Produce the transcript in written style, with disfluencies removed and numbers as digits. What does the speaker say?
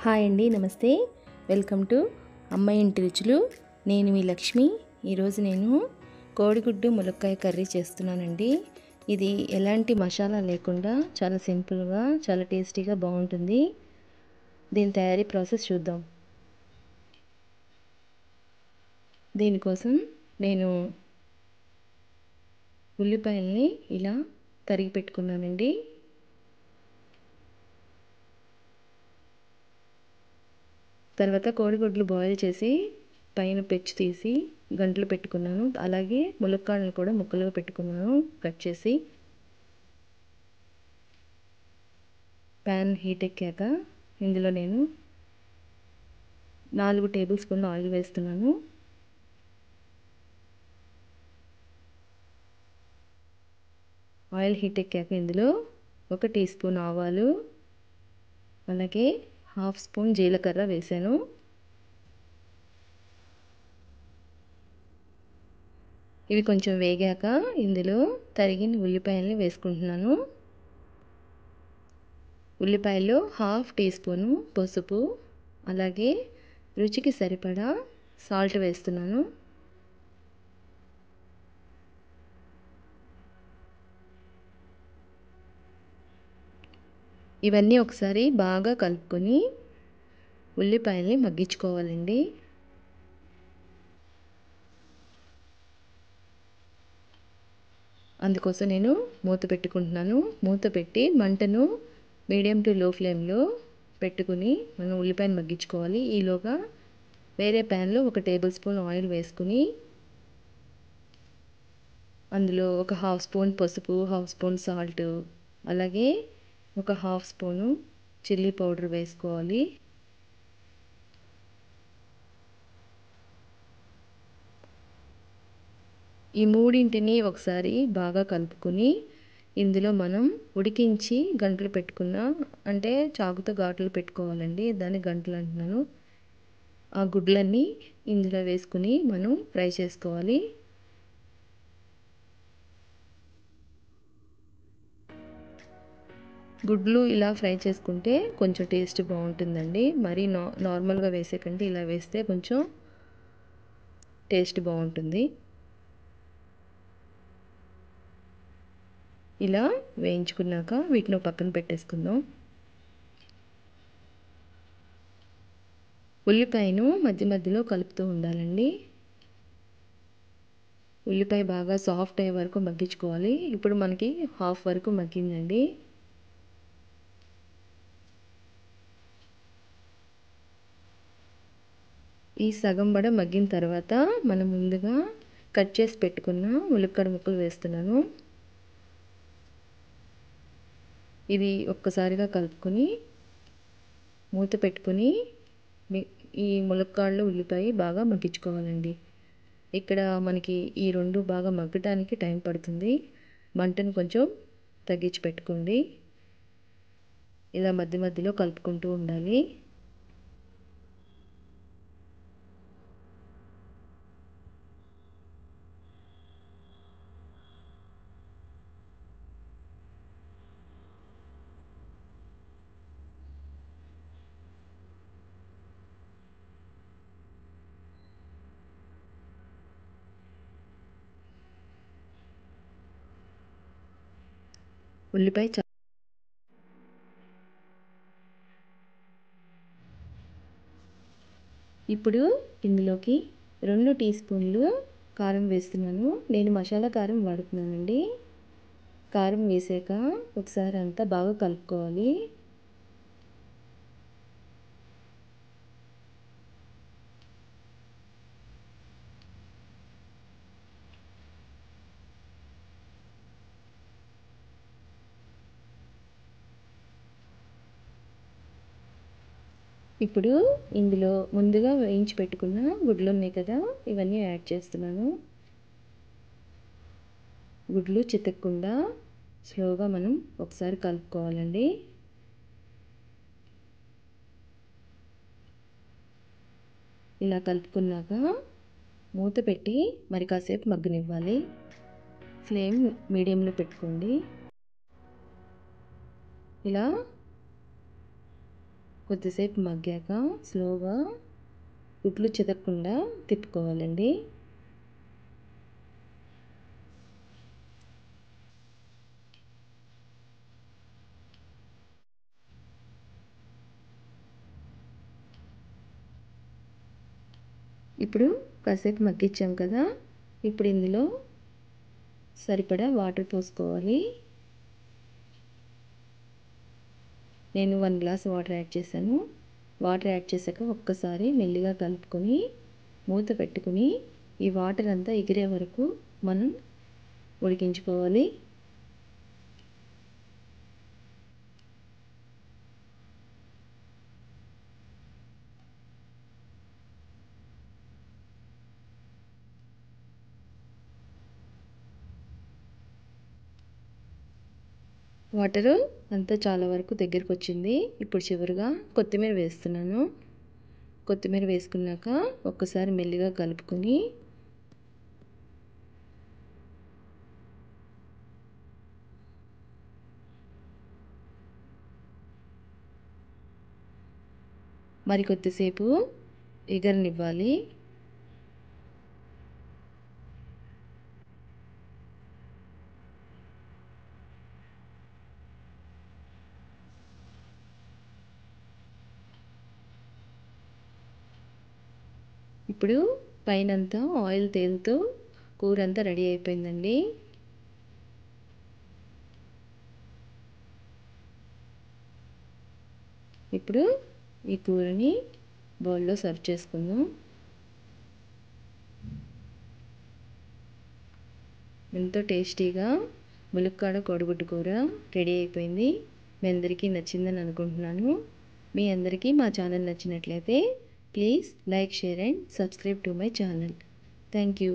Hi అండి, నమస్తే. Welcome to అమ్మ ఇంటి రుచులు. నేను మీ లక్ష్మి. ఈరోజు నేను కోడిగుడ్డు ములక్కాయ కర్రీ చేస్తున్నానండి. ఇది ఎలాంటి మసాలా లేకుండా చాలా సింపుల్గా, చాలా టేస్టీగా బాగుంటుంది. దీని తయారీ ప్రాసెస్ చూద్దాం. దీనికోసం నేను ఉల్లిపాయల్ని ఇలా తరిగి పెట్టుకున్నానండి. తర్వాత కోడిగుడ్లు బాయిల్ చేసి పైన పెచ్చు తీసి గంటలు పెట్టుకున్నాను. అలాగే ములక్కాడలు కూడా ముక్కలుగా పెట్టుకున్నాను కట్ చేసి. ప్యాన్ హీట్ ఎక్కాక ఇందులో నేను 4 టేబుల్ స్పూన్ల ఆయిల్ వేస్తున్నాను. ఆయిల్ హీట్ ఎక్కాక ఇందులో 1 టీ స్పూన్ ఆవాలు, అలాగే 1/2 స్పూన్ జీలకర్ర వేసాను. ఇవి కొంచెం వేగాక ఇందులో తరిగిన ఉల్లిపాయల్ని వేసుకుంటున్నాను. ఉల్లిపాయల్లో 1/2 టీ స్పూను పసుపు, అలాగే రుచికి సరిపడా సాల్ట్ వేస్తున్నాను. ఇవన్నీ ఒకసారి బాగా కలుపుకొని ఉల్లిపాయల్ని మగ్గించుకోవాలండి. అందుకోసం నేను మూత పెట్టుకుంటున్నాను. మూత పెట్టి మంటను మీడియం టు లో ఫ్లేమ్లో పెట్టుకుని మనం ఉల్లిపాయను మగ్గించుకోవాలి. ఈలోగా వేరే ప్యాన్లో 1 టేబుల్ స్పూన్ ఆయిల్ వేసుకుని అందులో 1/2 స్పూన్ పసుపు, 1/2 స్పూన్ సాల్ట్, అలాగే 1/2 స్పూను చిల్లీ పౌడర్ వేసుకోవాలి. ఈ మూడింటిని ఒకసారి బాగా కలుపుకొని ఇందులో మనం ఉడికించి గంటలు పెట్టుకున్న, అంటే చాకుతో ఘాట్లు పెట్టుకోవాలండి, దాన్ని గంటలు అంటున్నాను, ఆ గుడ్లన్నీ ఇందులో వేసుకుని మనం ఫ్రై చేసుకోవాలి. గుడ్లు ఇలా ఫ్రై చేసుకుంటే కొంచెం టేస్ట్ బాగుంటుందండి. మరీ నార్మల్గా వేసే కంటే ఇలా వేస్తే కొంచెం టేస్ట్ బాగుంటుంది. ఇలా వేయించుకున్నాక వీటిని పక్కన పెట్టేసుకుందాం. ఉల్లిపాయను మధ్య మధ్యలో కలుపుతూ ఉండాలండి. ఉల్లిపాయ బాగా సాఫ్ట్ అయ్యే వరకు మగ్గించుకోవాలి. ఇప్పుడు మనకి హాఫ్ వరకు మగ్గిందండి. ఈ సగం బడ మగ్గిన తర్వాత మనం ముందుగా కట్ చేసి పెట్టుకున్న ములక్కాడ ముక్కలు వేస్తున్నాను. ఇది ఒక్కసారిగా కలుపుకొని మూత పెట్టుకొని ఈ ములక్కాడలు ఉల్లిపాయ బాగా మగ్గించుకోవాలండి. ఇక్కడ మనకి ఈ రెండు బాగా మగ్గడానికి టైం పడుతుంది. మంటను కొంచెం తగ్గించి పెట్టుకోండి. ఇలా మధ్య మధ్యలో కలుపుకుంటూ ఉండాలి. ఉల్లిపాయ ఇప్పుడు ఇందులోకి 2 టీ స్పూన్లు కారం వేస్తున్నాను. నేను మసాలా కారం వాడుతున్నానండి. కారం వేసాక ఒకసారి అంతా బాగా కలుపుకోవాలి. ఇప్పుడు ఇందులో ముందుగా వేయించి పెట్టుకున్న గుడ్లు ఉన్నాయి కదా, ఇవన్నీ యాడ్ చేస్తున్నాను. గుడ్లు చితకకుండా స్లోగా మనం ఒకసారి కలుపుకోవాలండి. ఇలా కలుపుకున్నాక మూత పెట్టి మరి కాసేపు మగ్గనివ్వాలి. ఫ్లేమ్ మీడియంలో పెట్టుకోండి. ఇలా కొద్దిసేపు మగ్గాక స్లోగా గుడ్లు చెదరకుండా తిప్పుకోవాలండి. ఇప్పుడు కాసేపు మగ్గించాం కదా, ఇప్పుడు ఇందులో సరిపడా వాటర్ పోసుకోవాలి. నేను 1 గ్లాస్ వాటర్ యాడ్ చేశాను. వాటర్ యాడ్ చేశాక ఒక్కసారి మెల్లిగా కలుపుకొని మూత పెట్టుకుని ఈ వాటర్ అంతా ఎగిరే వరకు మనం ఉడికించుకోవాలి. వాటరు అంతా చాలా వరకు దగ్గరికి వచ్చింది. ఇప్పుడు చివరిగా కొత్తిమీర వేస్తున్నాను. కొత్తిమీర వేసుకున్నాక ఒక్కసారి మెల్లిగా కలుపుకొని మరి కొద్దిసేపు ఎగరనివ్వాలి. ఇప్పుడు పైనంతా ఆయిల్ తేలుతూ కూర అంతా రెడీ అయిపోయిందండి. ఇప్పుడు ఈ కూరని బౌల్లో సర్వ్ చేసుకుందాం. ఎంతో టేస్టీగా ములక్కాడ కోడిగుడ్డు కూర రెడీ అయిపోయింది. మీ అందరికీ నచ్చిందని అనుకుంటున్నాను. మీ అందరికీ మా ఛానల్ నచ్చినట్లయితే please like, share and subscribe to my channel. Thank you.